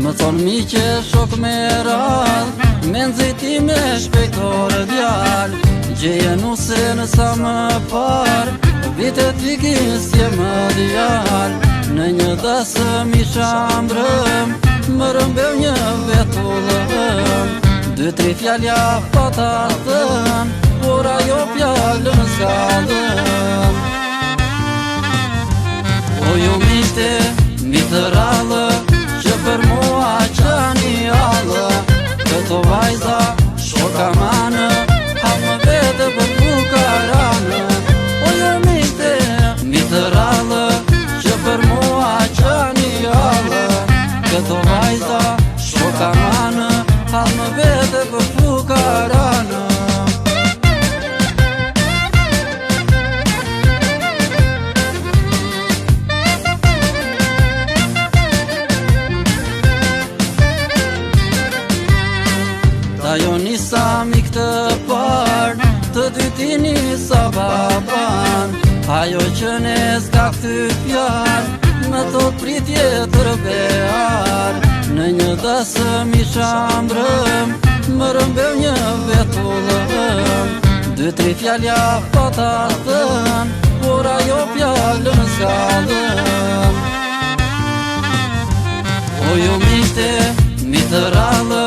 Më thonë miqe shok me rad, me nëziti me shpejtore djal, gjeje nuse në sa më par, vitet vikin s'je më djal. Në një dasëm isha mbrëm, më rëmbeu një vetullëm, 2-3 fjalja pata thën, por ajo fjallën s'ka dhën. O ju miqte, mi të rallë, që për mua qani allë, këto vajza shoka manë, hap më vete për fukaranë. O jo miqte, mi të rallë, që për mua qani allë, këto vajza shoka manë, hap më vete për fukaranë. Ajo nisa mi këtë parë, të dyti nisa baban, ajo që ne s'ka këty fjarë, në thot pritje të rëbear. Në një dasëm isha mbrëm, më rëmbeu një vetullëm, 2-3 fjalja pata thën, por ajo fjallën s'ka dhën. O ju miqte, mi të rallë,